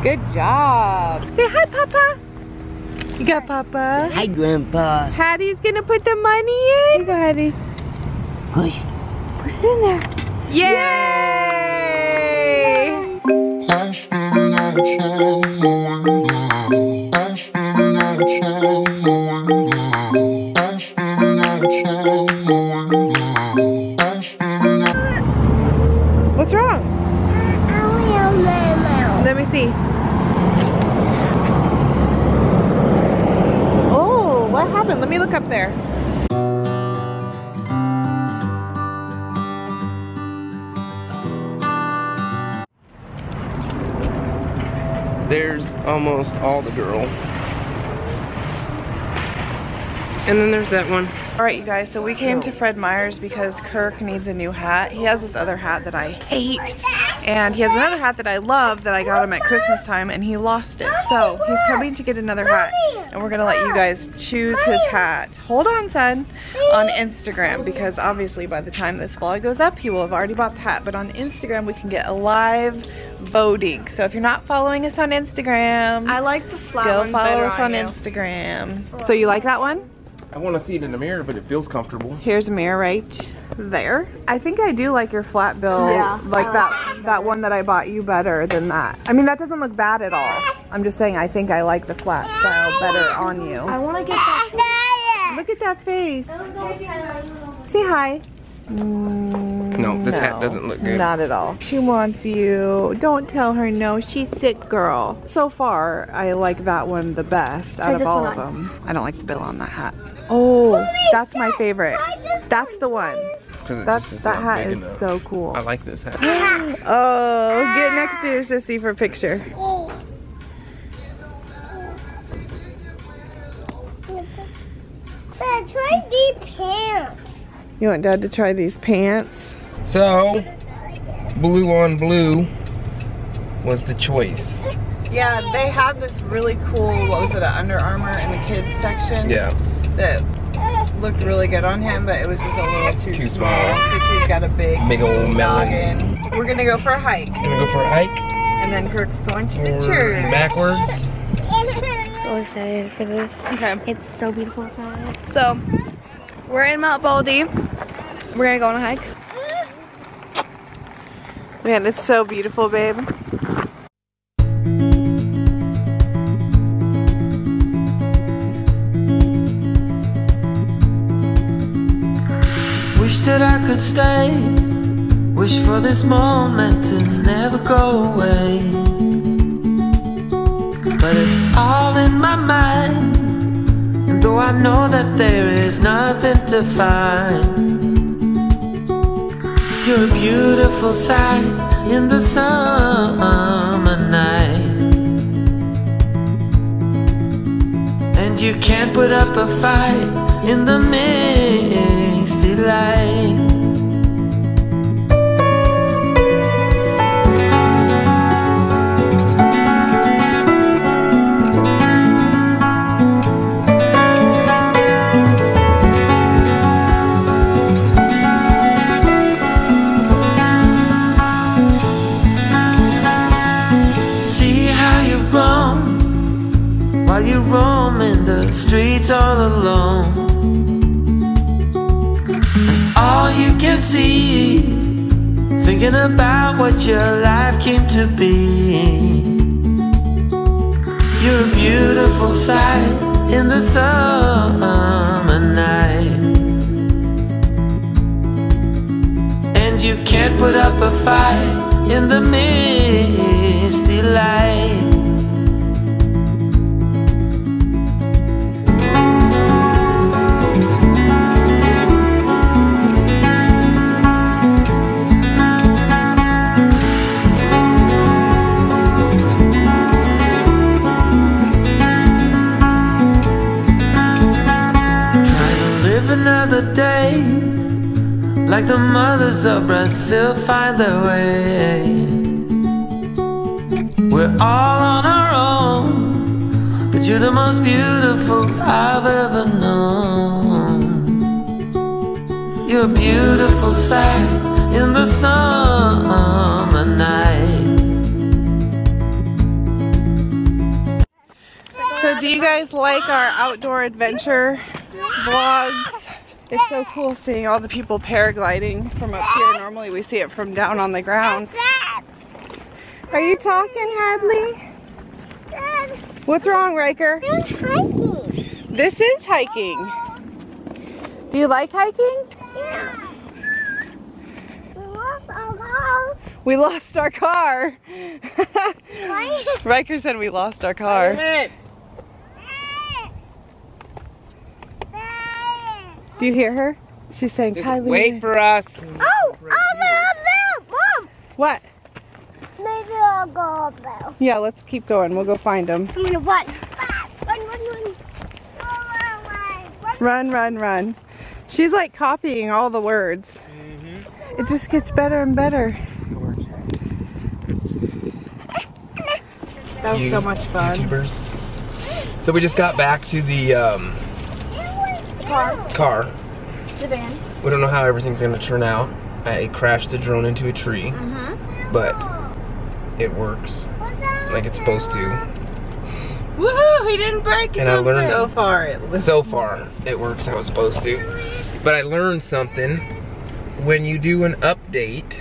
Good job. Say hi, Papa. You got Papa. Hi, Grandpa. Hattie's gonna put the money in. Here you go, Hattie. Push. Push it in there. Yay! What's wrong? Let me see. Oh, what happened? Let me look up there. There's almost all the girls. And then there's that one. Alright, you guys, so we came to Fred Meyer's because Kirk needs a new hat. He has this other hat that I hate, and he has another hat that I love that I got him at Christmas time, and he lost it. So he's coming to get another hat, and we're gonna let you guys choose his hat. Hold on, son. On Instagram, because obviously by the time this vlog goes up, he will have already bought the hat. But on Instagram, we can get a live voting. So if you're not following us on Instagram, I like the flat go ones follow better us on you. Instagram. So you like that one? I want to see it in the mirror, but it feels comfortable. Here's a mirror right there. I think I do like your flat bill, like that one that I bought you better than that. I mean, that doesn't look bad at all. I'm just saying I think I like the flat style better on you. I want to get that. Look at that face. Say hi. No, this hat doesn't look good. Not at all. She wants you. Don't tell her no. She's sick, girl. So far, I like that one the best out of all of them. I don't like the bill on that hat. Oh, that's my favorite. That's the one. That hat is so cool. I like this hat. Oh, get next to your sissy for a picture. Dad, try these pants. You want Dad to try these pants? So, blue on blue was the choice. Yeah, they had this really cool, what was it, an Under Armour in the kids section? Yeah. That looked really good on him, but it was just a little too small because he's got a big old melon. We're gonna go for a hike. Gonna go for a hike? And then Kirk's going to the Or church. backwards. So excited for this. Okay. It's so beautiful outside. So, we're in Mount Baldy. We're gonna go on a hike. Man, it's so beautiful, babe. Wish that I could stay. Wish for this moment to never go away. But it's all in my mind. And though I know that there is nothing to find, you're a beautiful sight in the summer night. And you can't put up a fight in the misty light. Roaming the streets all alone, and all you can see, thinking about what your life came to be. You're a beautiful sight in the summer night, and you can't put up a fight in the misty light. Another day, like the mothers of Brazil find their way. We're all on our own, but you're the most beautiful I've ever known. You're a beautiful sight in the summer night, So do you guys like our outdoor adventure vlogs? It's so cool seeing all the people paragliding from up here. Normally we see it from down on the ground. Are you talking, Hadley? What's wrong, Riker? This is hiking. Do you like hiking? Yeah. We lost our car. Riker said we lost our car. Do you hear her? She's saying, Kylie. Wait for us. Oh, Mom! What? Maybe I'll go up there. Yeah, let's keep going. We'll go find them. I'm gonna run. Run. Run. She's like copying all the words. It just gets better and better. That was so much fun. YouTubers. So we just got back to the car. The van. We don't know how everything's gonna turn out. I crashed the drone into a tree, but it works like it's supposed to. Woohoo! He didn't break it. And I learned So far it works how it's supposed to. But I learned something. When you do an update,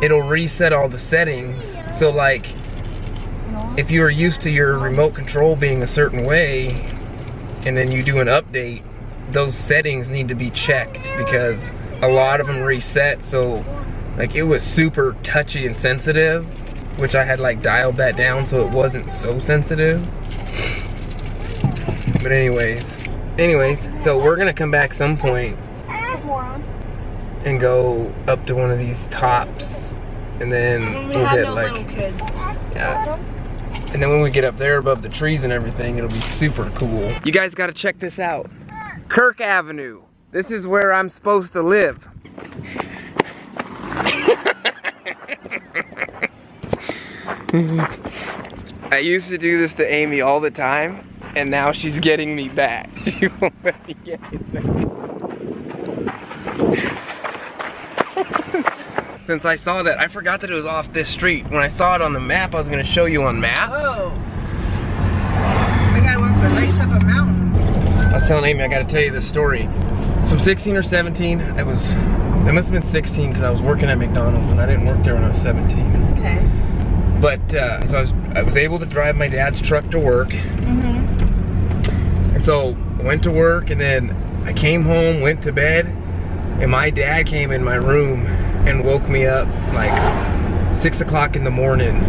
it'll reset all the settings. So like, if you are used to your remote control being a certain way, and then you do an update, those settings need to be checked because a lot of them reset. So like, it was super touchy and sensitive, which I had like dialed that down so it wasn't so sensitive. But anyways, so we're gonna come back some point and go up to one of these tops, and then we'll get like, yeah. And then when we get up there above the trees and everything, it'll be super cool. You guys gotta check this out. Kirk Avenue. This is where I'm supposed to live. I used to do this to Amy all the time, and now she's getting me back. She won't let me get it back. Since I saw that, I forgot that it was off this street. When I saw it on the map, I was gonna show you on maps. Oh. The guy wants to race up a mountain. I was telling Amy I gotta tell you this story. So I'm 16 or 17. I must have been 16 because I was working at McDonald's and I didn't work there when I was 17. Okay. But so I was able to drive my dad's truck to work. And so I went to work, and then I came home, went to bed, and my dad came in my room and woke me up like 6 o'clock in the morning.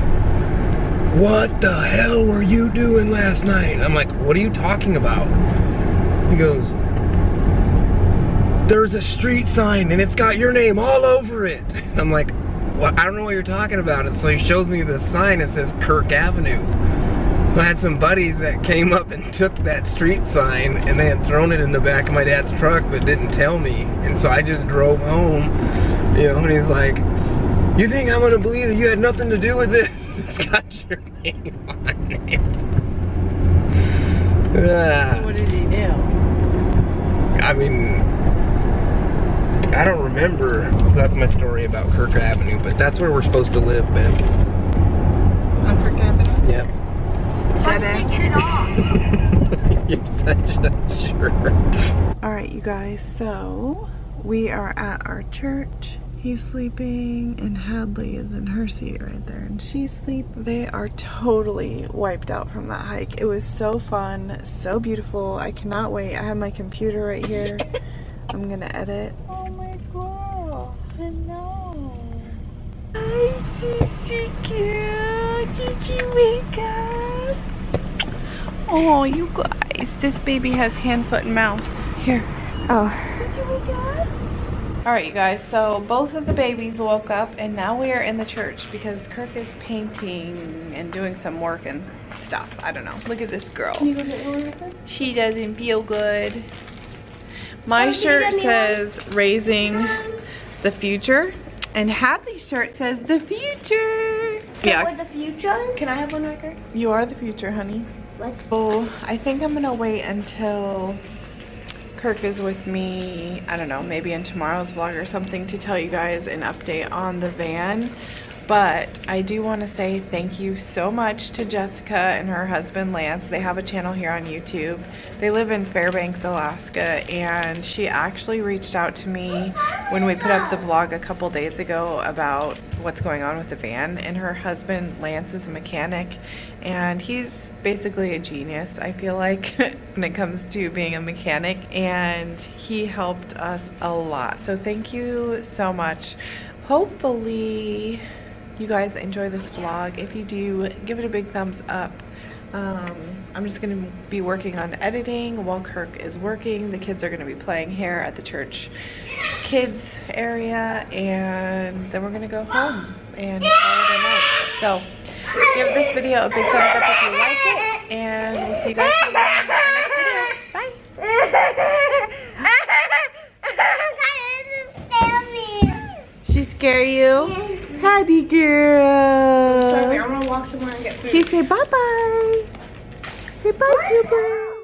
What the hell were you doing last night? I'm like, what are you talking about? He goes, there's a street sign and it's got your name all over it. And I'm like, well, I don't know what you're talking about. And so he shows me the sign that says Kirk Avenue. So I had some buddies that came up and took that street sign, and they had thrown it in the back of my dad's truck but didn't tell me. And so I just drove home, you know, and he's like, you think I'm gonna believe that you had nothing to do with this? It's got your name on it. So what did he do? I mean, I don't remember. So that's my story about Kirk Avenue, but that's where we're supposed to live, man. On Kirk Avenue? Yep. How did they get it off? You're such a jerk. Alright, you guys, so we are at our church. He's sleeping, and Hadley is in her seat right there, and she's sleeping. They are totally wiped out from that hike. It was so fun, so beautiful. I cannot wait. I have my computer right here. I'm gonna edit. Oh my god, I know. Hi, Sissy girl. Did you wake up? Oh, you guys. This baby has hand, foot, and mouth. Here. Oh. Did you wake up? Alright, you guys. So both of the babies woke up, and now we are in the church because Kirk is painting and doing some work and stuff. I don't know. Look at this girl. Can you go get one? She doesn't feel good. My shirt says raising the future, and Hadley's shirt says the future. Yeah. The future? Can I have one record? You are the future, honey. So I think I'm gonna wait until Kirk is with me, I don't know, maybe in tomorrow's vlog or something, to tell you guys an update on the van. But I do want to say thank you so much to Jessica and her husband Lance. They have a channel here on YouTube. They live in Fairbanks, Alaska, and she actually reached out to me when we put up the vlog a couple days ago about what's going on with the van. And her husband Lance is a mechanic, and he's basically a genius, I feel like, when it comes to being a mechanic, and he helped us a lot. So thank you so much. Hopefully you guys enjoy this vlog. If you do, give it a big thumbs up. I'm just going to be working on editing while Kirk is working. The kids are going to be playing here at the church kids area, and then we're going to go home and call it a night. So give this video a big thumbs up if you like it, and we'll see you guys in the next video. Bye! She scare you? Patty girl. Sorry, I'm gonna walk somewhere and get food. She say bye-bye. Say bye, Cooper.